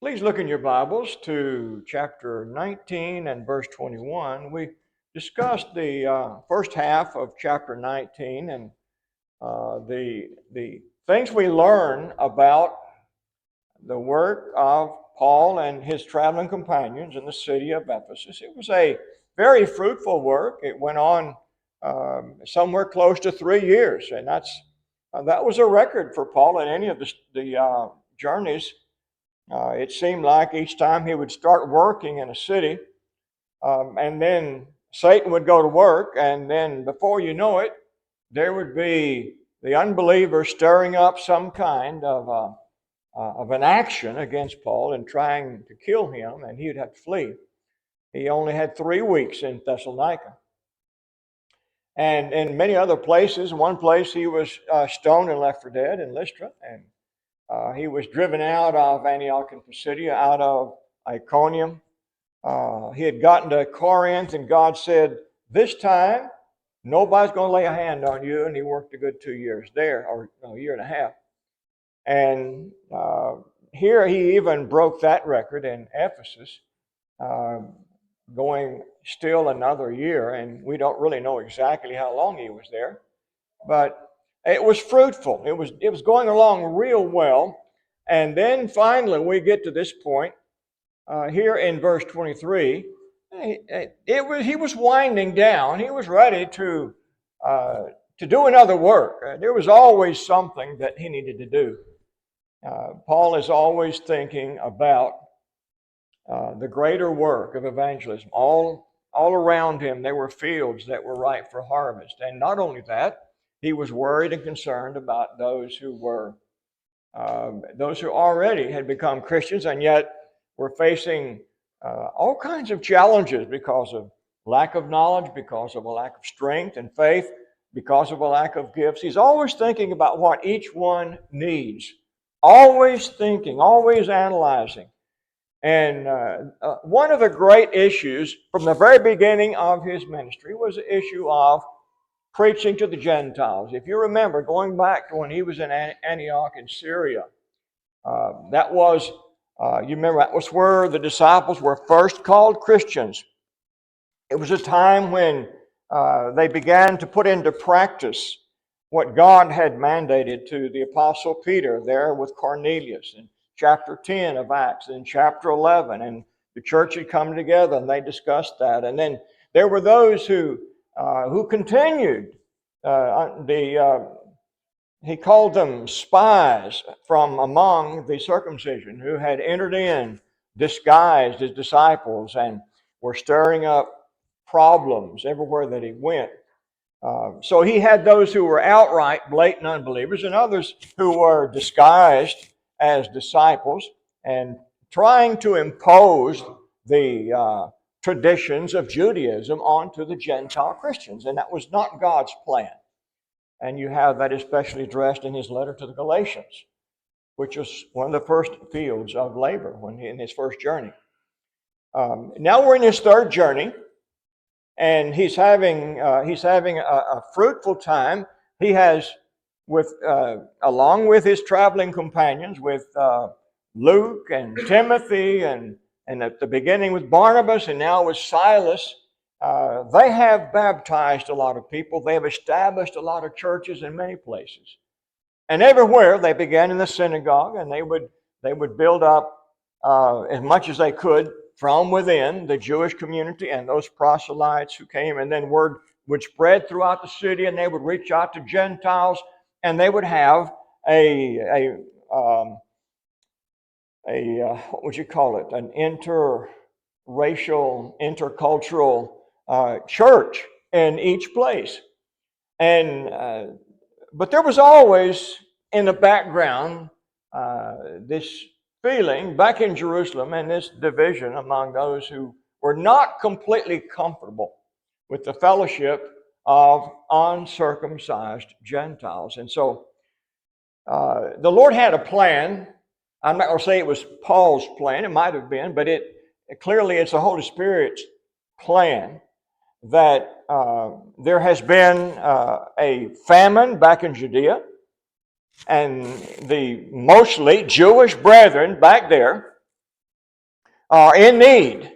Please look in your Bibles to chapter 19 and verse 21. We discussed the first half of chapter 19 and the things we learn about the work of Paul and his traveling companions in the city of Ephesus. It was a very fruitful work. It went on somewhere close to 3 years, and that was a record for Paul in any of the journeys. It seemed like each time he would start working in a city, and then Satan would go to work, and then before you know it, there would be the unbeliever stirring up some kind of an action against Paul and trying to kill him, and he would have to flee. He only had 3 weeks in Thessalonica. And in many other places, one place he was stoned and left for dead in Lystra, and he was driven out of Antioch and Pisidia, out of Iconium. He had gotten to Corinth, and God said, "This time, nobody's going to lay a hand on you." And he worked a good 2 years there, or a year and a half. And here he even broke that record in Ephesus, going still another year. And we don't really know exactly how long he was there, but it was fruitful. It was going along real well. And then finally we get to this point here in verse 23. He was winding down. He was ready to do another work. There was always something that he needed to do. Paul is always thinking about the greater work of evangelism. All around him there were fields that were ripe for harvest. And not only that, he was worried and concerned about those who already had become Christians and yet were facing all kinds of challenges because of lack of knowledge, because of a lack of strength and faith, because of a lack of gifts. He's always thinking about what each one needs, always thinking, always analyzing. And one of the great issues from the very beginning of his ministry was the issue of preaching to the Gentiles. If you remember, going back to when he was in Antioch in Syria, that was where the disciples were first called Christians. It was a time when they began to put into practice what God had mandated to the Apostle Peter there with Cornelius in chapter 10 of Acts, and chapter 11, and the church had come together and they discussed that. And then there were those who continued. He called them spies from among the circumcision who had entered in disguised as disciples and were stirring up problems everywhere that he went. So he had those who were outright blatant unbelievers and others who were disguised as disciples and trying to impose the traditions of Judaism onto the Gentile Christians. And that was not God's plan. And you have that especially addressed in his letter to the Galatians, which was one of the first fields of labor in his first journey. Now we're in his third journey, and he's having a fruitful time. He has, along with his traveling companions, with Luke and Timothy, and at the beginning with Barnabas, and now with Silas, they have baptized a lot of people. They have established a lot of churches in many places. And everywhere they began in the synagogue, and they would build up as much as they could from within the Jewish community and those proselytes who came, and then word would spread throughout the city, and they would reach out to Gentiles, and they would have what would you call it? An interracial, intercultural church in each place. And but there was always in the background this feeling back in Jerusalem and this division among those who were not completely comfortable with the fellowship of uncircumcised Gentiles. And so the Lord had a plan. I'm not going to say it was Paul's plan. It might have been, but clearly it's the Holy Spirit's plan that there has been a famine back in Judea, and the mostly Jewish brethren back there are in need.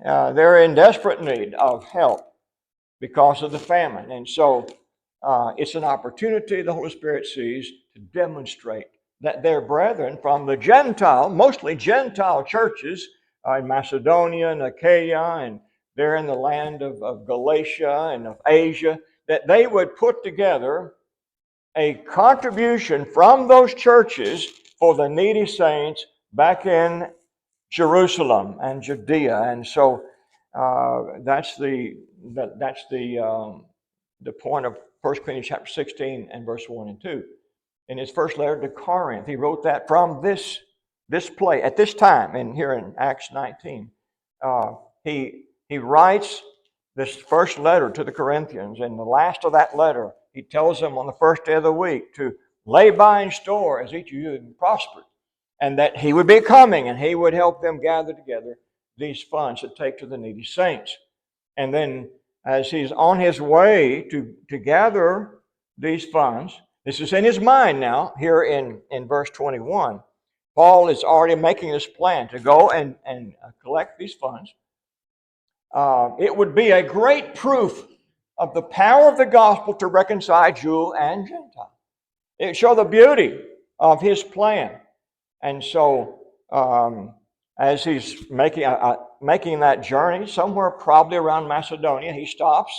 They're in desperate need of help because of the famine. And so it's an opportunity the Holy Spirit sees to demonstrate that their brethren from the Gentile, mostly Gentile churches in Macedonia and Achaia, and they're in the land of Galatia and of Asia, that they would put together a contribution from those churches for the needy saints back in Jerusalem and Judea. And so that's the point of 1 Corinthians chapter 16 and verse 1 and 2. In his first letter to Corinth, he wrote that from this place at this time, and here in Acts 19. He writes this first letter to the Corinthians, and the last of that letter, he tells them on the first day of the week to lay by in store as each of you had prospered, and that he would be coming and he would help them gather together these funds to take to the needy saints. And then as he's on his way to gather these funds, this is in his mind now, here in verse 21. Paul is already making this plan to go and collect these funds. It would be a great proof of the power of the gospel to reconcile Jew and Gentile. It would show the beauty of his plan. And so, as he's making that journey, somewhere probably around Macedonia, he stops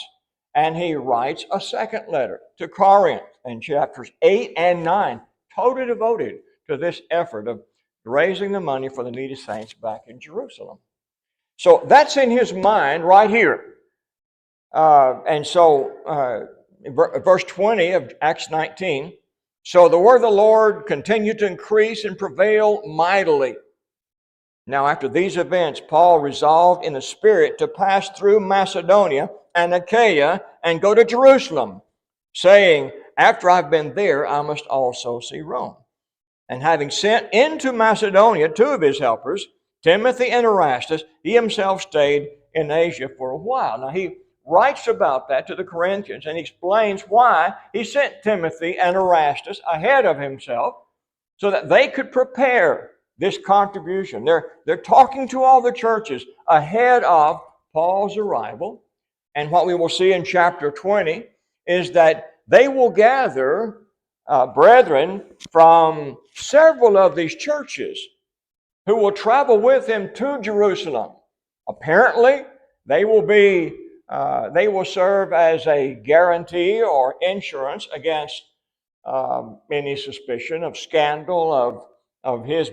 and he writes a second letter to Corinth in chapters 8 and 9, totally devoted to this effort of raising the money for the needy saints back in Jerusalem. So that's in his mind right here. And so, verse 20 of Acts 19, so the word of the Lord continued to increase and prevail mightily. Now, after these events, Paul resolved in the Spirit to pass through Macedonia and Achaia and go to Jerusalem, saying, after I've been there, I must also see Rome. And having sent into Macedonia two of his helpers, Timothy and Erastus, he himself stayed in Asia for a while. Now, he writes about that to the Corinthians and explains why he sent Timothy and Erastus ahead of himself so that they could prepare this contribution. They're talking to all the churches ahead of Paul's arrival. And what we will see in chapter 20 is that they will gather brethren from several of these churches who will travel with him to Jerusalem. Apparently, they will serve as a guarantee or insurance against any suspicion of scandal, of his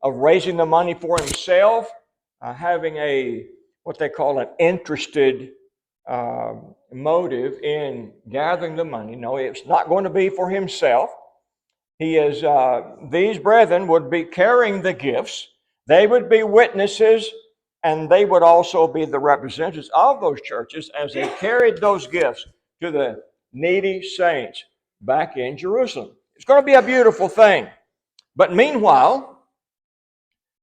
raising the money for himself, having what they call an interested motive in gathering the money. No, it's not going to be for himself. These brethren would be carrying the gifts. They would be witnesses, and they would also be the representatives of those churches as they carried those gifts to the needy saints back in Jerusalem. It's going to be a beautiful thing. But meanwhile,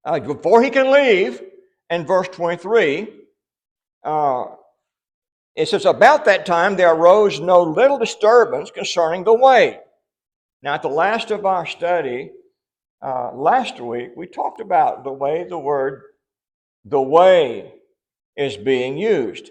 before he can leave, in verse 23, it says, about that time there arose no little disturbance concerning the way. Now, at the last of our study, last week, we talked about the way the word the way is being used.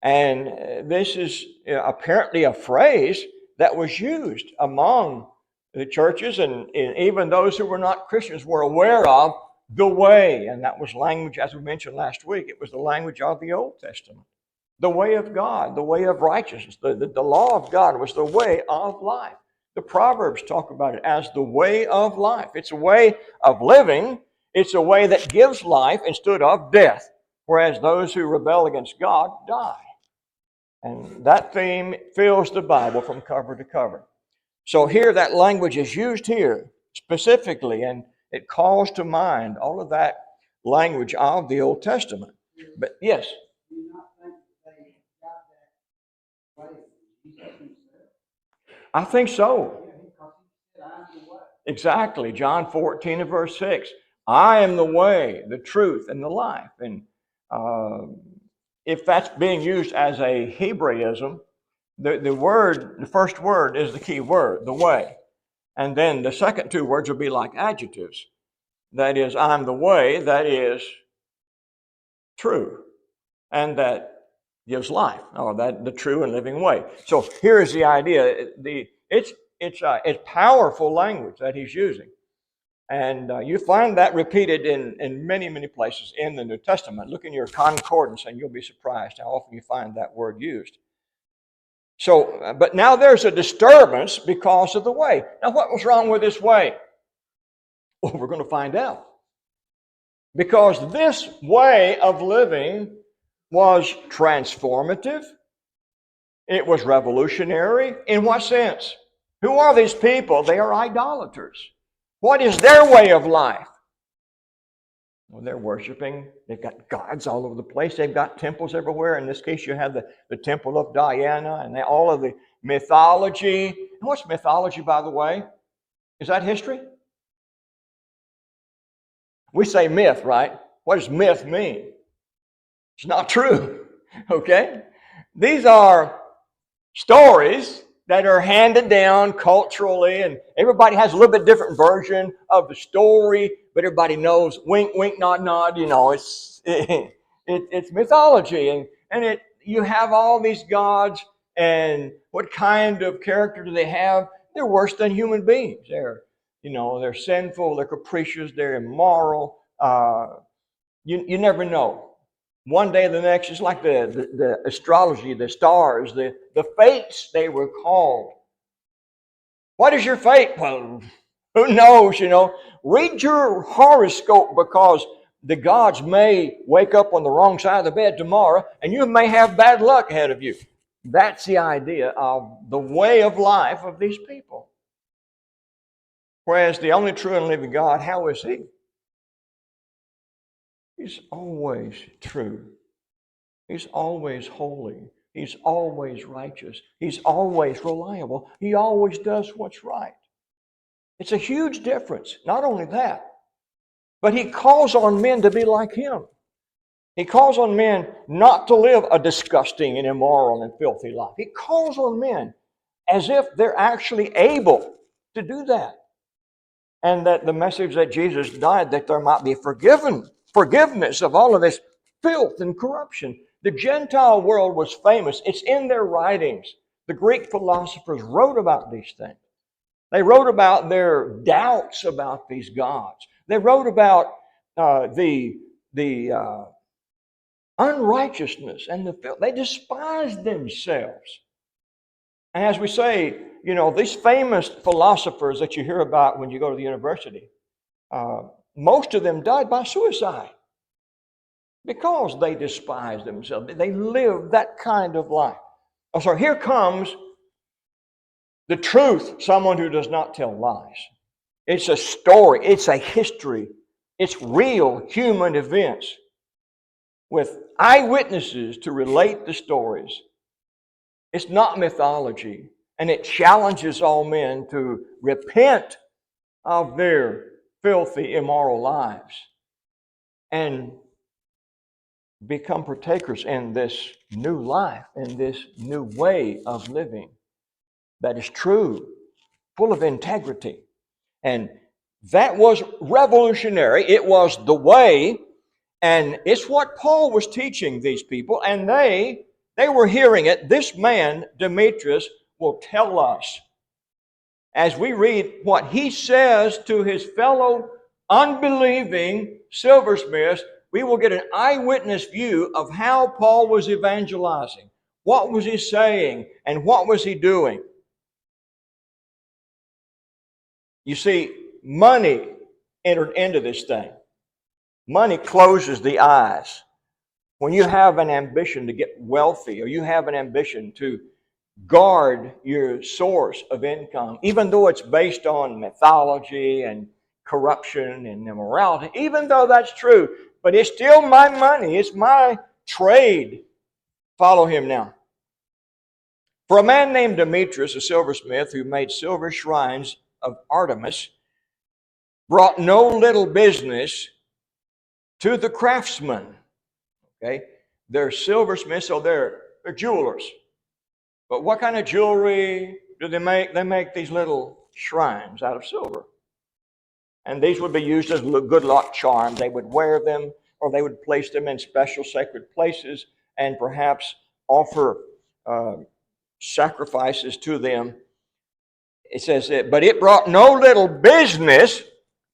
And this is apparently a phrase that was used among the churches, and even those who were not Christians were aware of the way. And that was language, as we mentioned last week, it was the language of the Old Testament. The way of God, the way of righteousness, the law of God was the way of life. The Proverbs talk about it as the way of life. It's a way of living. It's a way that gives life instead of death, whereas those who rebel against God die. And that theme fills the Bible from cover to cover. So here that language is used here specifically, and it calls to mind all of that language of the Old Testament. But yes? I think so. Exactly. John 14 and verse 6. I am the way, the truth, and the life. And if that's being used as a Hebraism, the first word is the key word, the way. And then the second two words will be like adjectives. That is, I'm the way. That is, true and that gives life, or that the true and living way. So here is the idea. It's powerful language that he's using. And you find that repeated in many, many places in the New Testament. Look in your concordance and you'll be surprised how often you find that word used. So, but now there's a disturbance because of the way. Now, what was wrong with this way? Well, we're going to find out. Because this way of living was transformative. It was revolutionary. In what sense? Who are these people? They are idolaters. What is their way of life? Well, they're worshiping. They've got gods all over the place. They've got temples everywhere. In this case, you have the temple of Diana and all of the mythology. And what's mythology, by the way? Is that history? We say myth, right? What does myth mean? It's not true, okay? These are stories that are handed down culturally, and everybody has a little bit different version of the story, but everybody knows, wink, wink, nod, nod, it's mythology, and you have all these gods, and what kind of character do they have? They're worse than human beings. They're sinful, they're capricious, they're immoral. You never know. One day or the next, it's like the astrology, the stars, the fates, they were called. What is your fate? Well, who knows, Read your horoscope, because the gods may wake up on the wrong side of the bed tomorrow and you may have bad luck ahead of you. That's the idea of the way of life of these people. Whereas the only true and living God, how is He? He's always true. He's always holy. He's always righteous. He's always reliable. He always does what's right. It's a huge difference. Not only that, but He calls on men to be like Him. He calls on men not to live a disgusting and immoral and filthy life. He calls on men as if they're actually able to do that. And that the message that Jesus died, that there might be forgiveness of all of this filth and corruption. The Gentile world was famous. It's in their writings. The Greek philosophers wrote about these things. They wrote about their doubts about these gods. They wrote about the unrighteousness and the filth. They despised themselves. And as we say, these famous philosophers that you hear about when you go to the university, most of them died by suicide because they despised themselves. They lived that kind of life. Oh, so here comes the truth, someone who does not tell lies. It's a story. It's a history. It's real human events with eyewitnesses to relate the stories. It's not mythology, and it challenges all men to repent of their filthy, immoral lives and become partakers in this new life, in this new way of living that is true, full of integrity. And that was revolutionary. It was the way, and it's what Paul was teaching these people, and they were hearing it. This man, Demetrius, will tell us, as we read what he says to his fellow unbelieving silversmiths, we will get an eyewitness view of how Paul was evangelizing. What was he saying, and what was he doing? You see, money entered into this thing. Money closes the eyes. When you have an ambition to get wealthy, or you have an ambition to guard your source of income, even though it's based on mythology and corruption and immorality, even though that's true, but it's still my money, it's my trade. Follow him now. For a man named Demetrius, a silversmith, who made silver shrines of Artemis, brought no little business to the craftsmen. Okay, they're silversmiths, so they're jewelers. But what kind of jewelry do they make? They make these little shrines out of silver. And these would be used as good luck charms. They would wear them. or they would place them in special sacred places and perhaps offer sacrifices to them. It says, but it brought no little business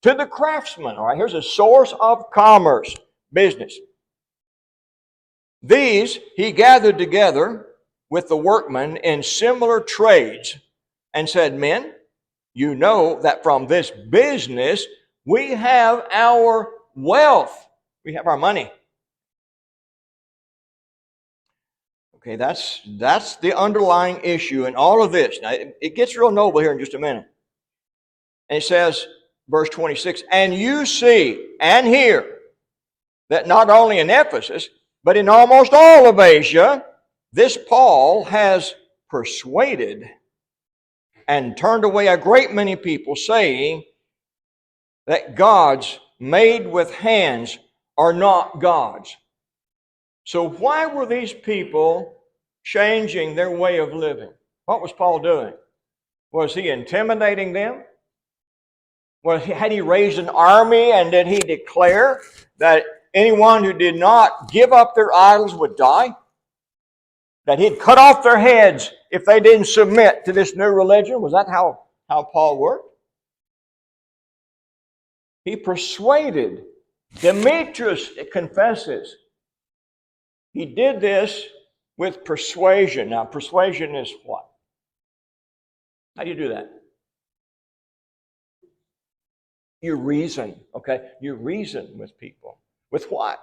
to the craftsman. All right, here's a source of commerce, business. These he gathered together with the workmen in similar trades and said, men, you know that from this business we have our wealth. We have our money. Okay, that's the underlying issue in all of this. Now, it gets real noble here in just a minute. And it says, verse 26, and you see and hear that not only in Ephesus, but in almost all of Asia, this Paul has persuaded and turned away a great many people, saying that gods made with hands are not gods. So why were these people changing their way of living? What was Paul doing? Was he intimidating them? Had he raised an army, and did he declare that anyone who did not give up their idols would die? That he'd cut off their heads if they didn't submit to this new religion? Was that how Paul worked? He persuaded. Demetrius confesses. He did this with persuasion. Now, persuasion is what? How do you do that? You reason, okay? You reason with people. With what?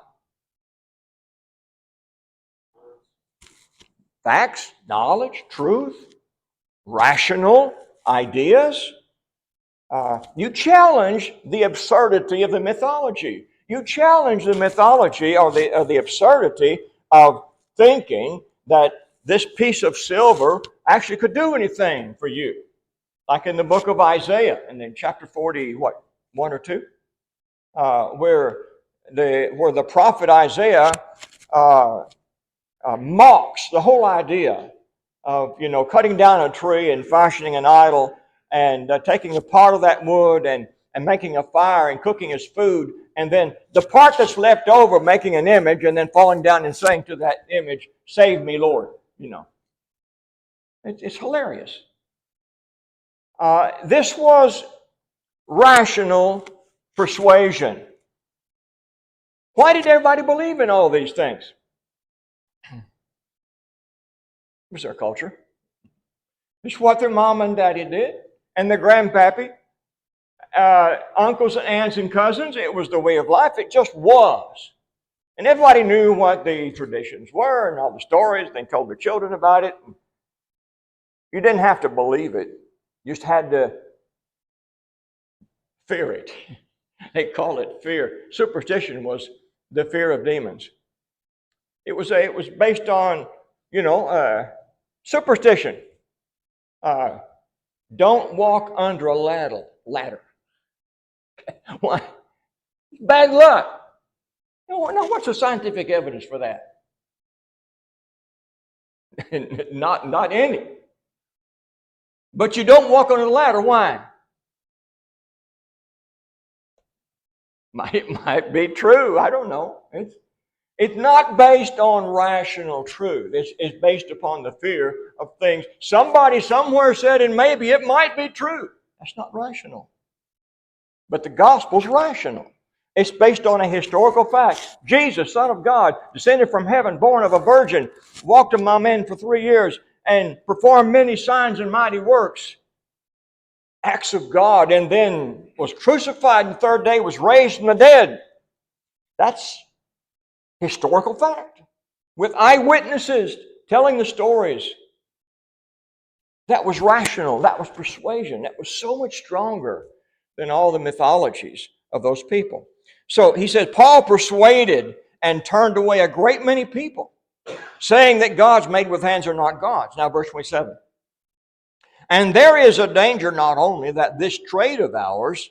Facts, knowledge, truth, rational ideas. You challenge the absurdity of the mythology. You challenge the mythology or the absurdity of thinking that this piece of silver actually could do anything for you. Like in the book of Isaiah, and in chapter 40, 1 or 2? Where the prophet Isaiah mocks the whole idea of cutting down a tree and fashioning an idol and taking a part of that wood and making a fire and cooking his food, and then the part that's left over making an image and then falling down and saying to that image, "Save me, Lord." It's hilarious. This was rational persuasion. Why did everybody believe in all these things? It was their culture. It's what their mom and daddy did, and their grandpappy, uncles and aunts and cousins. It was the way of life. It just was. And everybody knew what the traditions were and all the stories. They told their children about it. You didn't have to believe it. You just had to fear it. They call it fear. Superstition was the fear of demons. It was based on, superstition. Don't walk under a ladder. Why? Bad luck. No, what's the scientific evidence for that? Not any. But you don't walk on a ladder. Why? Might be true. I don't know. It's not based on rational truth. It's based upon the fear of things. Somebody somewhere said, and maybe it might be true. That's not rational. But the gospel's rational. It's based on a historical fact. Jesus, Son of God, descended from heaven, born of a virgin, walked among men for 3 years, and performed many signs and mighty works. Acts of God, and then was crucified, and the third day was raised from the dead. That's historical fact. With eyewitnesses telling the stories. That was rational. That was persuasion. That was so much stronger than all the mythologies of those people. So he said, Paul persuaded and turned away a great many people, saying that gods made with hands are not gods. Now verse 27. And there is a danger not only that this trade of ours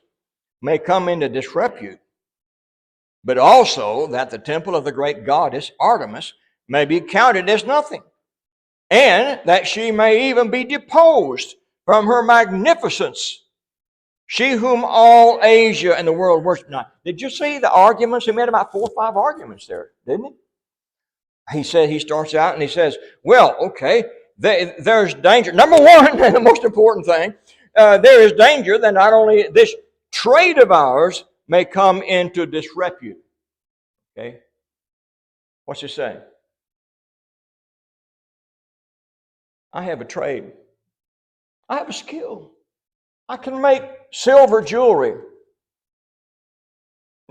may come into disrepute, but also that the temple of the great goddess Artemis may be counted as nothing, and that she may even be deposed from her magnificence. She whom all Asia and the world worship. Now, did you see the arguments? He made about 4 or 5 arguments there, didn't he? He starts out and he says, well, okay, there's danger. Number one, and the most important thing, there is danger that not only this trade of ours may come into disrepute. Okay? What's he saying? I have a trade. I have a skill. I can make silver jewelry.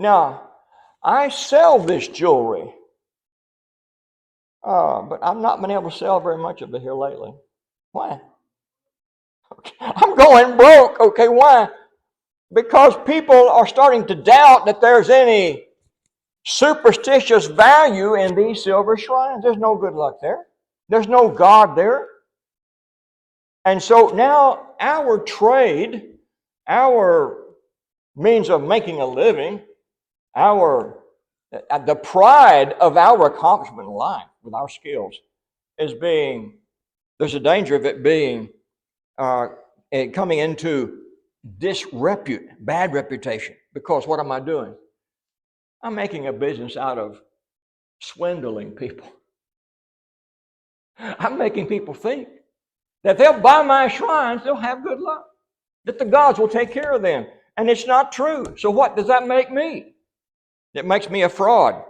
Now, I sell this jewelry, but I've not been able to sell very much of it here lately. Why? Okay. I'm going broke. Okay, why? Because people are starting to doubt that there's any superstitious value in these silver shrines. There's no good luck there. There's no God there. And so now our trade, our means of making a living, the pride of our accomplishment in life with our skills there's a danger of it being coming into disrepute, bad reputation. Because what am I doing? I'm making a business out of swindling people. I'm making people think that they'll buy my shrines, they'll have good luck, that the gods will take care of them. And it's not true. So what does that make me? It makes me a fraud.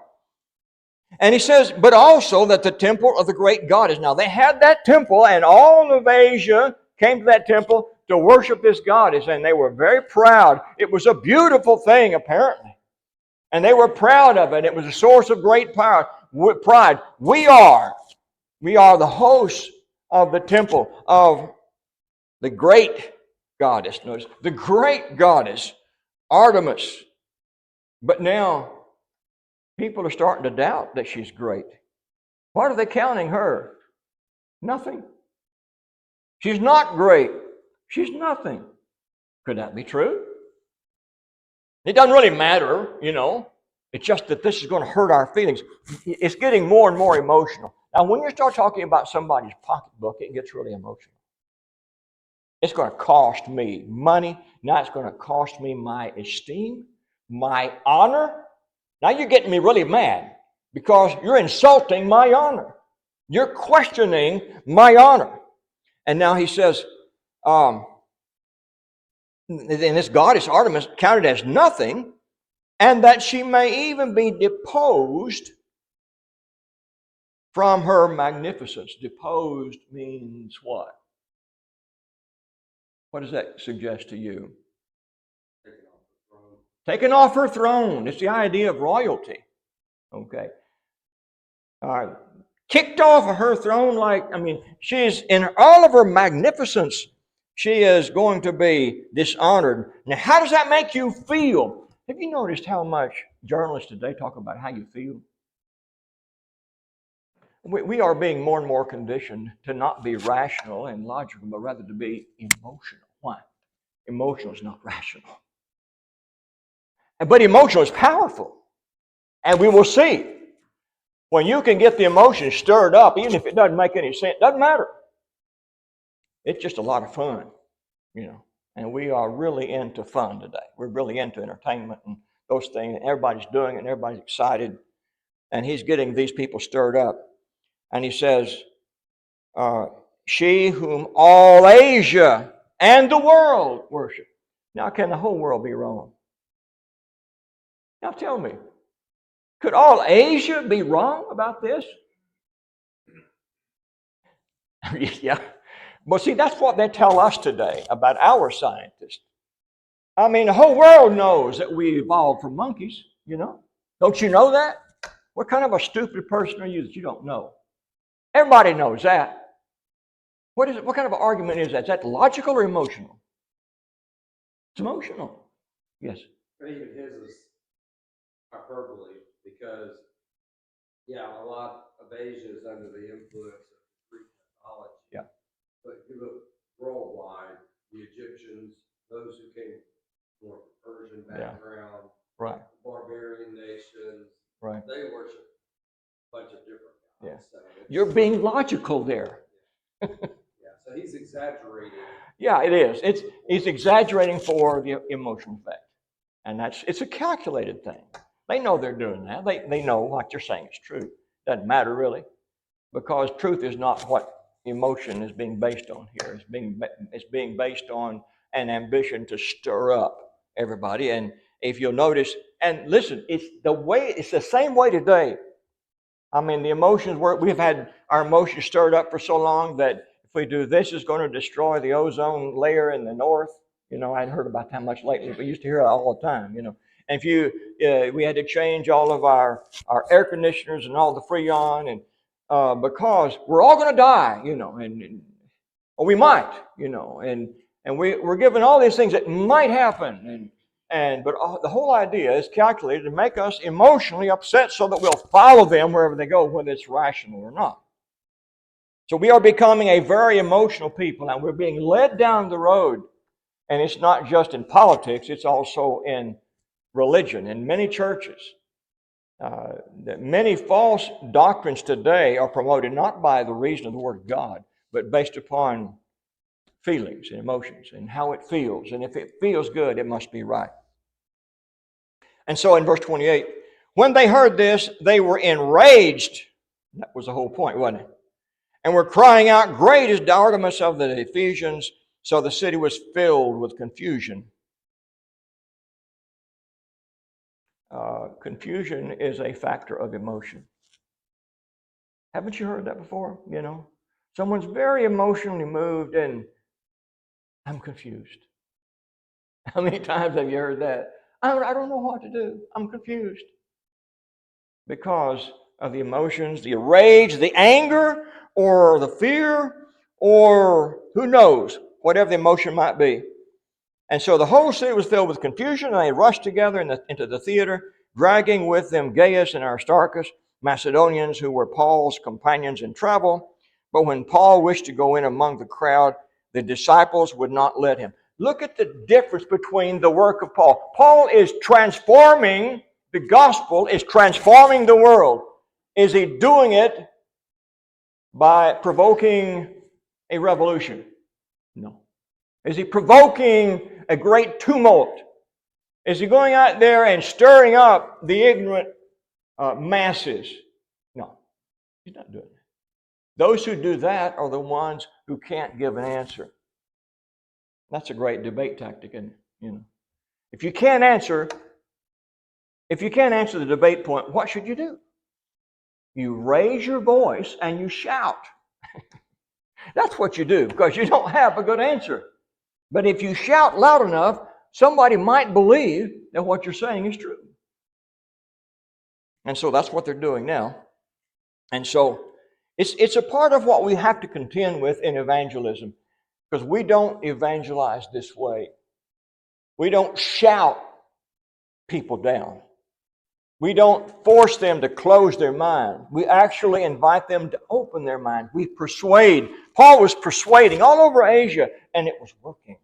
And he says, but also that the temple of the great goddess. Now, they had that temple, and all of Asia came to that temple to worship this goddess, and they were very proud. It was a beautiful thing, apparently. And they were proud of it. It was a source of great pride. We are the hosts of the temple of the great goddess. Notice, the great goddess, Artemis. But now, people are starting to doubt that she's great. What are they counting her? Nothing. She's not great. She's nothing. Could that be true? It doesn't really matter, It's just that this is going to hurt our feelings. It's getting more and more emotional. Now, when you start talking about somebody's pocketbook, it gets really emotional. It's going to cost me money. Now it's going to cost me my esteem, my honor. Now you're getting me really mad because you're insulting my honor. You're questioning my honor. And now he says, and this goddess Artemis counted as nothing, and that she may even be deposed from her magnificence. Deposed means what? What does that suggest to you? Taken off her throne. It's the idea of royalty. Okay. Kicked off of her throne she's in all of her magnificence. She is going to be dishonored. Now, how does that make you feel? Have you noticed how much journalists today talk about how you feel? We are being more and more conditioned to not be rational and logical, but rather to be emotional. Why? Emotional is not rational. But emotional is powerful. And we will see. When you can get the emotions stirred up, even if it doesn't make any sense, doesn't matter. It's just a lot of fun, And we are really into fun today. We're really into entertainment and those things. And everybody's doing it and everybody's excited. And he's getting these people stirred up. And he says, she whom all Asia and the world worship. Now, can the whole world be wrong? Now tell me, could all Asia be wrong about this? Yeah. But see, that's what they tell us today about our scientists. The whole world knows that we evolved from monkeys, Don't you know that? What kind of a stupid person are you that you don't know? Everybody knows that. What kind of an argument is that? Is that logical or emotional? It's emotional. Yes. But even his is hyperbole because, a lot of Asia is under the influence of Greek mythology. Yeah. But if you look worldwide, the Egyptians, those who came from a Persian background, right, barbarian nations, right, they worship a bunch of different gods. Yeah. So you're being logical there. So he's exaggerating. Yeah, it is. He's exaggerating for the emotional effect. And it's a calculated thing. They know they're doing that. They know what you're saying is true. Doesn't matter really, because truth is not what emotion is being based on here. It's being based on an ambition to stir up everybody. And if you'll notice, and listen, it's the same way today. I mean, the emotions we've had our emotions stirred up for so long that if we do this, it's going to destroy the ozone layer in the north. I hadn't heard about that much lately, but we used to hear it all the time. And if we had to change all of our air conditioners and all the freon, and because we're all going to die, or we might, and we're given all these things that might happen, but the whole idea is calculated to make us emotionally upset so that we'll follow them wherever they go, whether it's rational or not. So we are becoming a very emotional people, and we're being led down the road. And it's not just in politics, it's also in religion, in many churches. Many false doctrines today are promoted not by the reason of the Word of God, but based upon feelings and emotions and how it feels. And if it feels good, it must be right. And so in verse 28, when they heard this, they were enraged. That was the whole point, wasn't it? And were crying out, "Great is Artemis of the Ephesians." So the city was filled with confusion. Confusion is a factor of emotion. Haven't you heard that before? Someone's very emotionally moved and I'm confused. How many times have you heard that? I don't know what to do. I'm confused. Because of the emotions, the rage, the anger, or the fear, or who knows, whatever the emotion might be. And so the whole city was filled with confusion, and they rushed together into the theater, dragging with them Gaius and Aristarchus, Macedonians who were Paul's companions in travel. But when Paul wished to go in among the crowd, the disciples would not let him. Look at the difference between the work of Paul. Paul is transforming, the gospel is transforming the world. Is he doing it by provoking a revolution? No. Is he provoking a great tumult? Is he going out there and stirring up the ignorant masses? No, he's not doing that. Those who do that are the ones who can't give an answer. That's a great debate tactic, isn't it? If you can't answer the debate point, what should you do? You raise your voice and you shout. That's what you do, because you don't have a good answer. But if you shout loud enough, somebody might believe that what you're saying is true. And so that's what they're doing now. And so it's a part of what we have to contend with in evangelism, because we don't evangelize this way. We don't shout people down. We don't force them to close their mind. We actually invite them to open their mind. We persuade. Paul was persuading all over Asia, and it was working.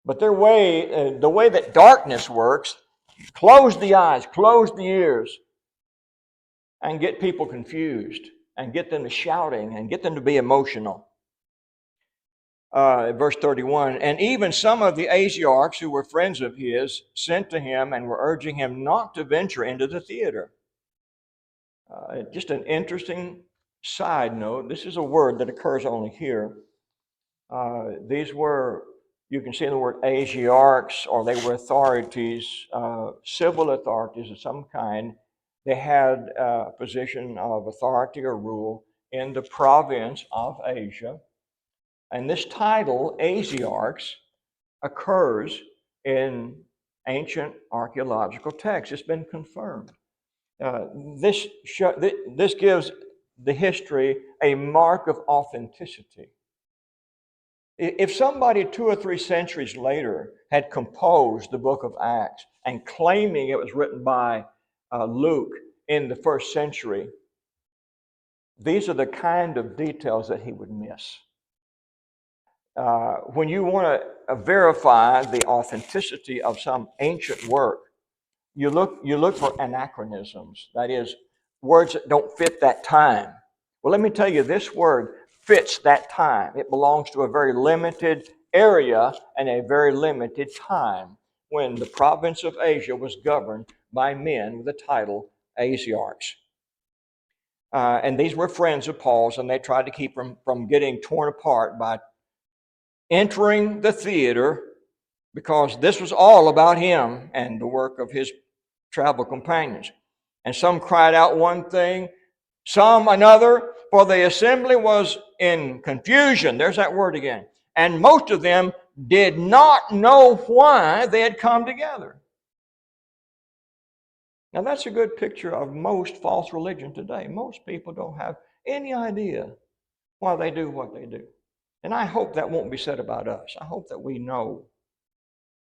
But the way that darkness works, close the eyes, close the ears, and get people confused, and get them to shouting, and get them to be emotional. Verse 31, and even some of the Asiarchs who were friends of his sent to him and were urging him not to venture into the theater. Just an interesting side note. This is a word that occurs only here. These were, you can see the word Asiarchs, or they were authorities, civil authorities of some kind. They had a position of authority or rule in the province of Asia. And this title, Asiarchs, occurs in ancient archaeological texts. It's been confirmed. This gives the history a mark of authenticity. If somebody 2 or 3 centuries later had composed the book of Acts and claiming it was written by Luke in the 1st century, these are the kind of details that he would miss. When you want to verify the authenticity of some ancient work, you look for anachronisms. That is, words that don't fit that time. Well, let me tell you, this word fits that time. It belongs to a very limited area and a very limited time when the province of Asia was governed by men with the title Asiarchs. And these were friends of Paul's, and they tried to keep him from getting torn apart by entering the theater, because this was all about him and the work of his travel companions. And some cried out one thing, some another, for the assembly was in confusion. There's that word again. And most of them did not know why they had come together. Now, that's a good picture of most false religion today. Most people don't have any idea why they do what they do. And I hope that won't be said about us. I hope that we know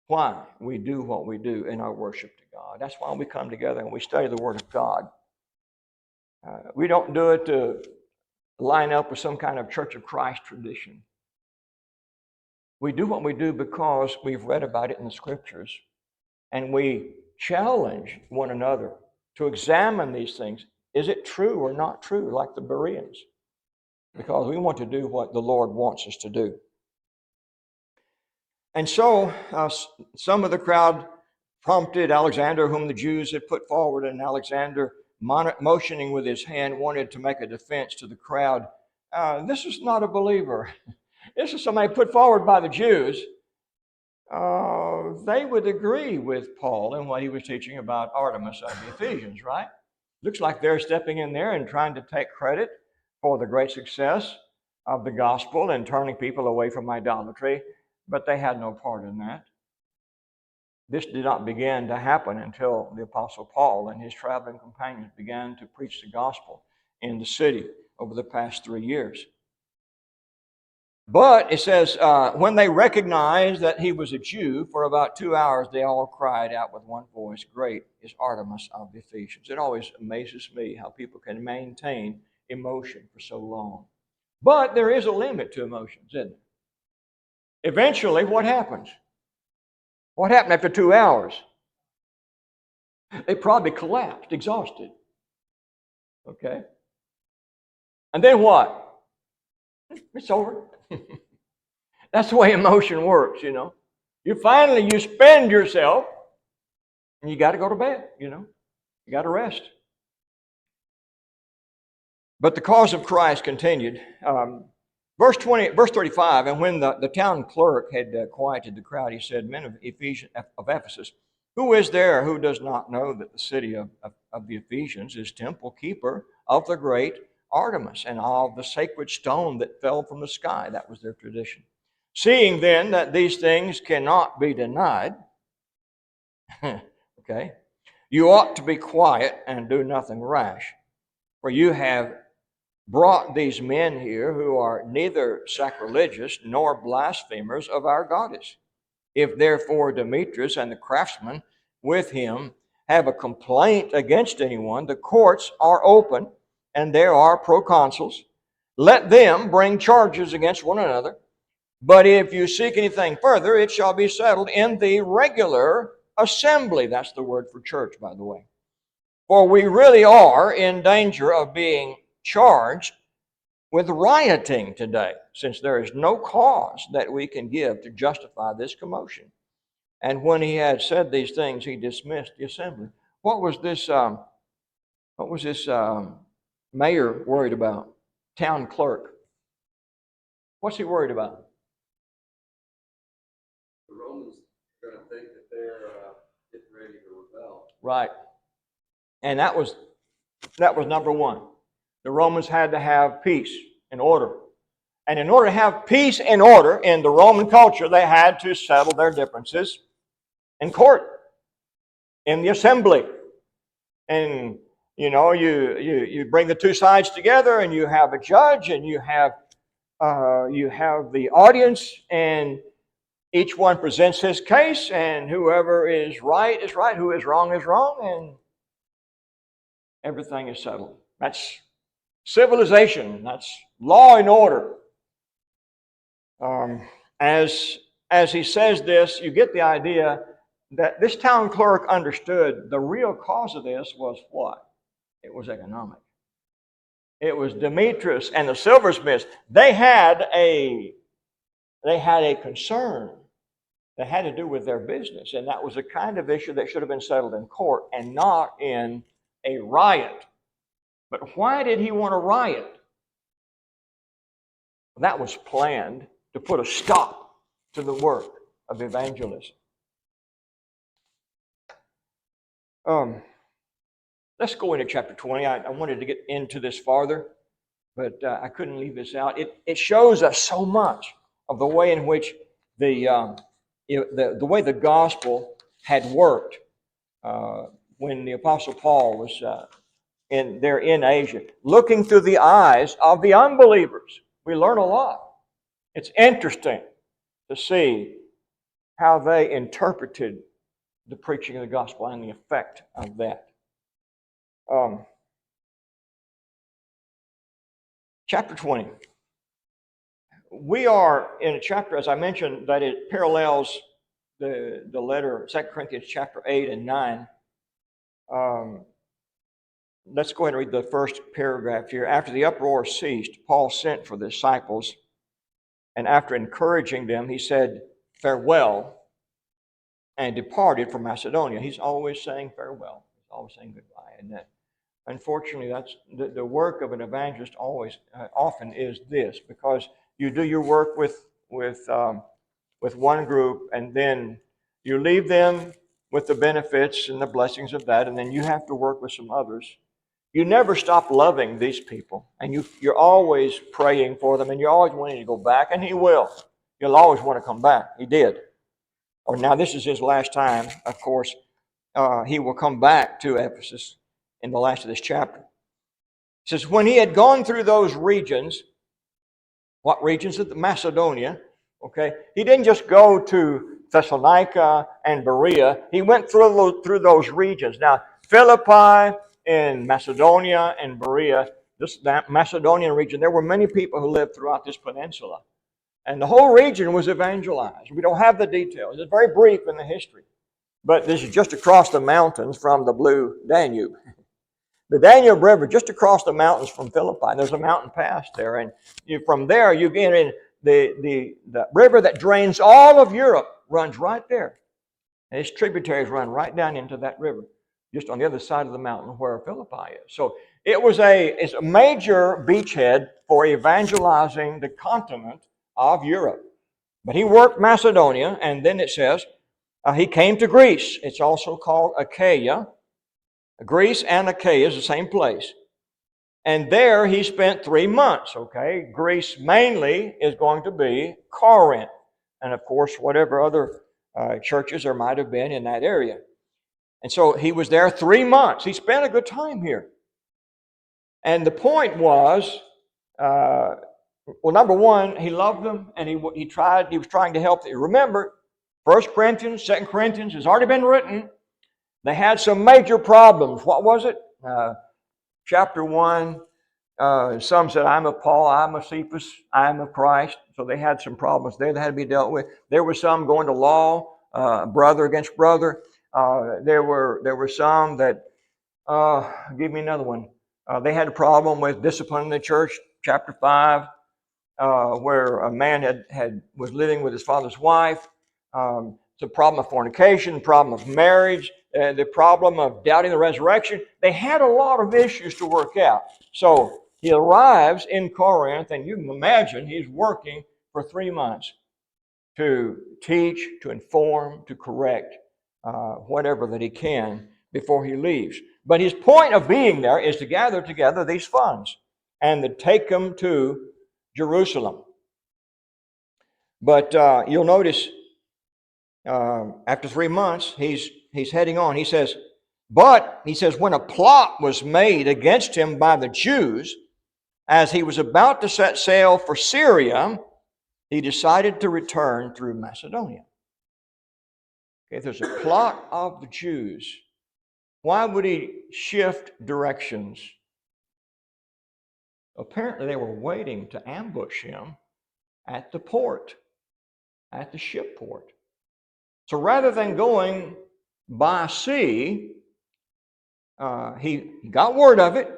why we do what we do in our worship to God. That's why we come together and we study the Word of God. We don't do it to line up with some kind of Church of Christ tradition. We do what we do because we've read about it in the Scriptures, and we challenge one another to examine these things. Is it true or not true, like the Bereans? Because we want to do what the Lord wants us to do. And so some of the crowd prompted Alexander, whom the Jews had put forward, and Alexander, motioning with his hand, wanted to make a defense to the crowd. This is not a believer. This is somebody put forward by the Jews. They would agree with Paul in what he was teaching about Artemis of the Ephesians, right? Looks like they're stepping in there and trying to take credit for the great success of the gospel and turning people away from idolatry, but they had no part in that. This did not begin to happen until the Apostle Paul and his traveling companions began to preach the gospel in the city over the past 3 years. But it says, when they recognized that he was a Jew, for about 2 hours they all cried out with one voice, "Great is Artemis of the Ephesians." It always amazes me how people can maintain emotion for so long. But there is a limit to emotions, isn't there? Eventually, what happens? What happened after 2 hours? They probably collapsed, exhausted. Okay? And then what? It's over. That's the way emotion works, you know. You spend yourself, and you got to go to bed, you know. You got to rest. But the cause of Christ continued. Verse 35, and when the town clerk had quieted the crowd, he said, "Men of Ephesus, who is there who does not know that the city of the Ephesians is temple keeper of the great Artemis and of the sacred stone that fell from the sky?" That was their tradition. "Seeing then that these things cannot be denied," okay, "you ought to be quiet and do nothing rash, for you have brought these men here who are neither sacrilegious nor blasphemers of our goddess. If therefore Demetrius and the craftsmen with him have a complaint against anyone, the courts are open, and there are proconsuls. Let them bring charges against one another. But if you seek anything further, it shall be settled in the regular assembly." That's the word for church, by the way. "For we really are in danger of being charged with rioting today, since there is no cause that we can give to justify this commotion." And when he had said these things, he dismissed the assembly. What was this mayor worried about? Town clerk. What's he worried about? The Romans are going to think that they're getting ready to rebel. Right. And that was number one. The Romans had to have peace and order. And in order to have peace and order in the Roman culture, they had to settle their differences in court, in the assembly. And, you know, you bring the two sides together, and you have a judge, and you have the audience, and each one presents his case, and whoever is right, who is wrong, and everything is settled. That's civilization. That's law and order. As he says this, you get the idea that this town clerk understood the real cause of this was what? It was economic. It was Demetrius and the silversmiths. They had a concern that had to do with their business, and that was a kind of issue that should have been settled in court and not in a riot. But why did he want to riot? That was planned to put a stop to the work of evangelism. Let's go into chapter 20. I wanted to get into this farther, but I couldn't leave this out. It shows us so much of the way in which the way the gospel had worked when the Apostle Paul was in Asia, looking through the eyes of the unbelievers. We learn a lot. It's interesting to see how they interpreted the preaching of the gospel and the effect of that. Chapter 20. We are in a chapter, as I mentioned, that it parallels the letter 2 Corinthians chapter 8 and 9. Let's go ahead and read the first paragraph here. After the uproar ceased, Paul sent for the disciples, and after encouraging them, he said, "Farewell," and departed for Macedonia. He's always saying farewell. He's always saying goodbye. And that, unfortunately, that's the work of an evangelist. Often is this, because you do your work with one group, and then you leave them with the benefits and the blessings of that, and then you have to work with some others. You never stop loving these people, and you're always praying for them, and you're always wanting to go back, and he will. You'll always want to come back. He did. Or now this is his last time, of course. He will come back to Ephesus in the last of this chapter. It says, when he had gone through those regions, what regions? Macedonia. Okay, he didn't just go to Thessalonica and Berea. He went through those regions. Now, Philippi in Macedonia and Berea, that Macedonian region, there were many people who lived throughout this peninsula. And the whole region was evangelized. We don't have the details. It's very brief in the history. But this is just across the mountains from the Blue Danube. The Danube River, just across the mountains from Philippi. There's a mountain pass there. And from there, you get in the river that drains all of Europe, runs right there. And its tributaries run right down into that river, just on the other side of the mountain where Philippi is. So it's a major beachhead for evangelizing the continent of Europe. But he worked Macedonia, and then it says he came to Greece. It's also called Achaia. Greece and Achaia is the same place. And there he spent 3 months, okay? Greece mainly is going to be Corinth. And of course, whatever other churches there might have been in that area. And so he was there 3 months. He spent a good time here. And the point was, well, number one, he loved them, and he was trying to help them. Remember, 1 Corinthians, 2 Corinthians has already been written. They had some major problems. What was it? Chapter 1, some said, I'm of Paul, I'm of Cephas, I'm of Christ. So they had some problems there that had to be dealt with. There were some going to law, brother against brother. There were some that, give me another one. They had a problem with discipline in the church, chapter 5, where a man was living with his father's wife. It's a problem of fornication, problem of marriage, the problem of doubting the resurrection. They had a lot of issues to work out. So he arrives in Corinth, and you can imagine he's working for 3 months to teach, to inform, to correct whatever that he can before he leaves. But his point of being there is to gather together these funds and to take them to Jerusalem. But you'll notice after 3 months, he's heading on. He says, when a plot was made against him by the Jews, as he was about to set sail for Syria, he decided to return through Macedonia. Okay, there's a plot of the Jews. Why would he shift directions? Apparently, they were waiting to ambush him at the port, at the ship port. So rather than going by sea, he got word of it,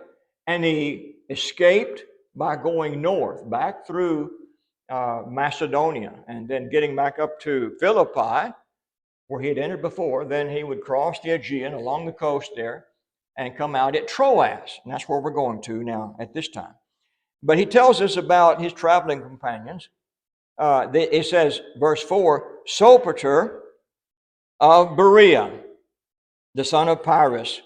and he escaped by going north, back through Macedonia, and then getting back up to Philippi, where he had entered before. Then he would cross the Aegean along the coast there and come out at Troas. And that's where we're going to now at this time. But he tells us about his traveling companions. It says, verse 4, Sopater of Berea, the son of Pyrrhus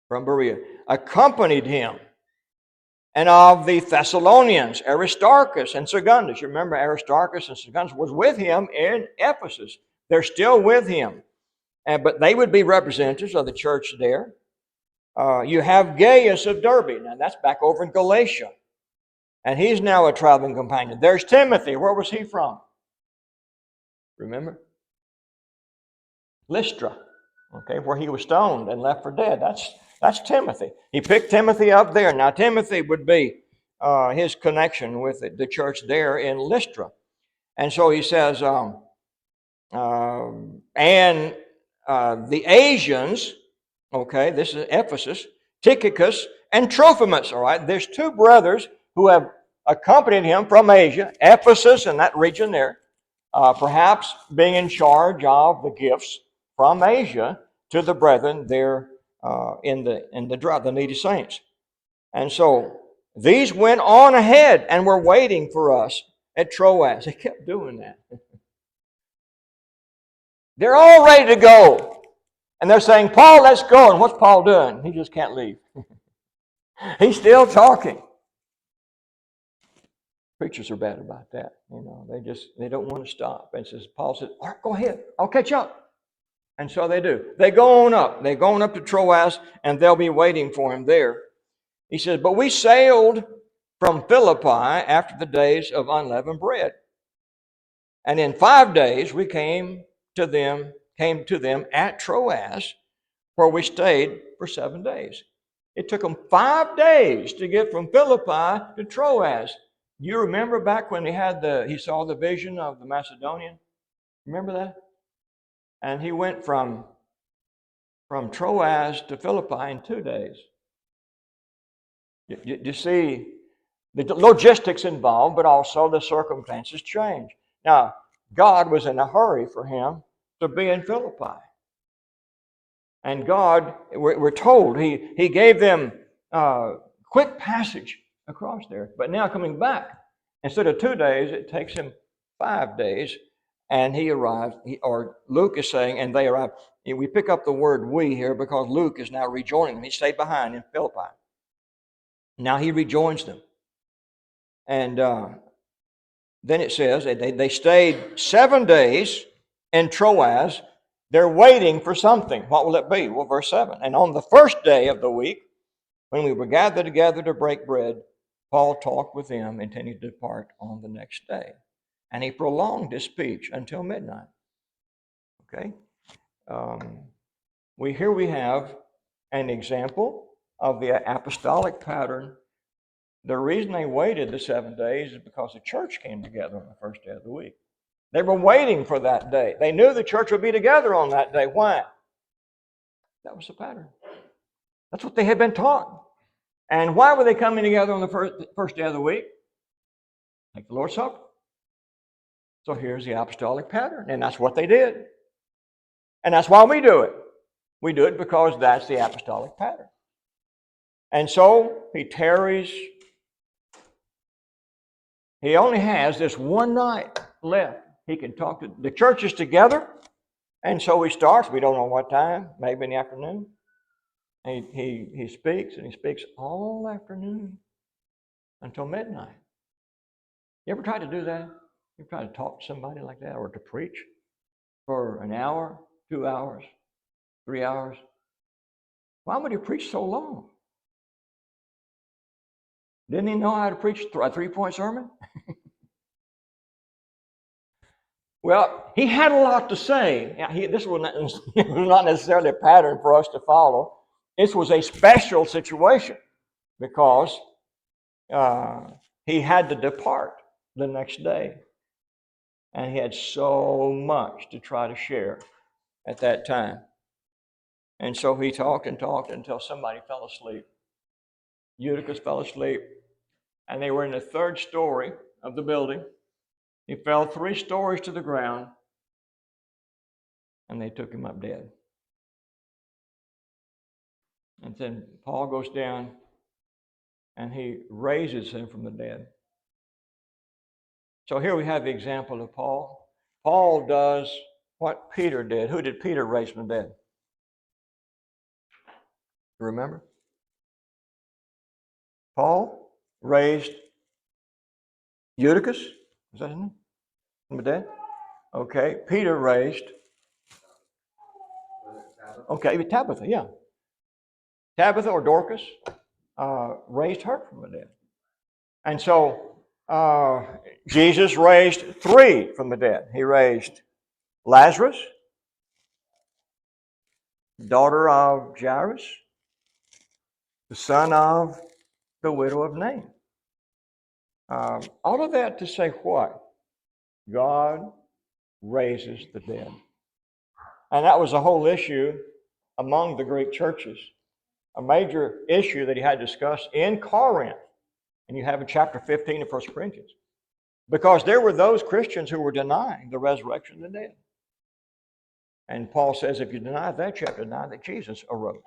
from Berea, accompanied him. And of the Thessalonians, Aristarchus and Secundus. You remember Aristarchus and Secundus was with him in Ephesus. They're still with him. But they would be representatives of the church there. You have Gaius of Derbe. Now that's back over in Galatia. And he's now a traveling companion. There's Timothy. Where was he from? Remember? Lystra. Okay, where he was stoned and left for dead. That's Timothy. He picked Timothy up there. Now Timothy would be his connection with the church there in Lystra. And so he says, the Asians, okay, this is Ephesus, Tychicus and Trophimus, all right? There's two brothers who have accompanied him from Asia, Ephesus and that region there, perhaps being in charge of the gifts from Asia to the brethren there in the drought, the needy saints. And so these went on ahead and were waiting for us at Troas. They kept doing that. They're all ready to go. And they're saying, Paul, let's go. And what's Paul doing? He just can't leave. He's still talking. Preachers are bad about that. You know, they don't want to stop. And says, Paul says, all right, go ahead. I'll catch up. And so they do. They go on up. They go on up to Troas, and they'll be waiting for him there. He says, but we sailed from Philippi after the days of unleavened bread. And in 5 days we came to them at Troas, where we stayed for 7 days. It took them 5 days to get from Philippi to Troas. You remember back when he saw the vision of the Macedonian? Remember that? And he went from Troas to Philippi in 2 days. You see the logistics involved, but also the circumstances change. Now, God was in a hurry for him to be in Philippi. And God, we're told, he gave them quick passage across there. But now coming back, instead of 2 days, it takes him 5 days. And he arrived, or Luke is saying, and they arrived. We pick up the word we here because Luke is now rejoining them. He stayed behind in Philippi. Now he rejoins them. And then it says they stayed 7 days in Troas. They're waiting for something. What will it be? Well, verse 7. And on the first day of the week, when we were gathered together to break bread, Paul talked with them, intending to depart on the next day. And he prolonged his speech until midnight. Okay? Here we have an example of the apostolic pattern. The reason they waited the 7 days is because the church came together on the first day of the week. They were waiting for that day. They knew the church would be together on that day. Why? That was the pattern. That's what they had been taught. And why were they coming together on the first day of the week? Like the Lord's Supper. So here's the apostolic pattern, and that's what they did. And that's why we do it. We do it because that's the apostolic pattern. And so he tarries. He only has this one night left. He can talk to the churches together. And so he starts. We don't know what time, maybe in the afternoon. And he speaks, and he speaks all afternoon until midnight. You ever tried to do that? You ever tried to talk to somebody like that, or to preach for an hour, 2 hours, 3 hours? Why would he preach so long? Didn't he know how to preach a 3-point sermon? Well, he had a lot to say. This was not necessarily a pattern for us to follow. This was a special situation because he had to depart the next day. And he had so much to try to share at that time. And so he talked and talked until somebody fell asleep. Eutychus fell asleep, and they were in the third story of the building. He fell 3 stories to the ground, and they took him up dead. And then Paul goes down, and he raises him from the dead. So here we have the example of Paul. Paul does what Peter did. Who did Peter raise from the dead? Remember? Paul raised Eutychus. Is that his name? From the dead? Okay. Peter raised. Okay, Tabitha, yeah. Tabitha or Dorcas raised her from the dead. And so Jesus raised 3 from the dead. He raised Lazarus, daughter of Jairus, the son of the widow of Nain. All of that to say what? God raises the dead. And that was a whole issue among the Greek churches, a major issue that he had discussed in Corinth. And you have in chapter 15 of 1 Corinthians. Because there were those Christians who were denying the resurrection of the dead. And Paul says, if you deny that, you have to deny that Jesus arose.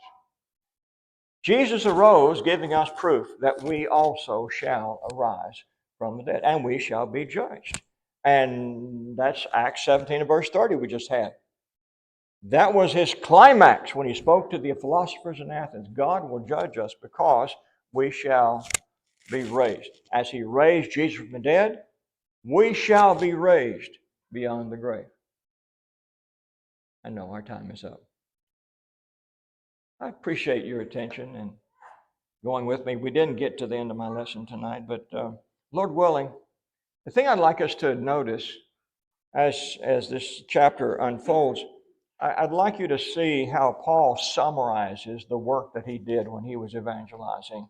Jesus arose, giving us proof that we also shall arise from the dead, and we shall be judged. And that's Acts 17 and verse 30 we just had. That was his climax when he spoke to the philosophers in Athens. God will judge us because we shall be raised. As he raised Jesus from the dead, we shall be raised beyond the grave. I know our time is up. I appreciate your attention and going with me. We didn't get to the end of my lesson tonight, but Lord willing, the thing I'd like us to notice as this chapter unfolds, I'd like you to see how Paul summarizes the work that he did when he was evangelizing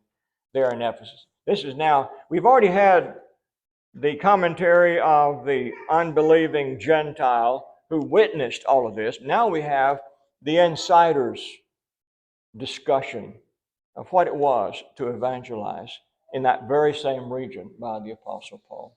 there in Ephesus. This is now, we've already had the commentary of the unbelieving Gentile who witnessed all of this. Now we have the insiders' discussion of what it was to evangelize in that very same region by the Apostle Paul.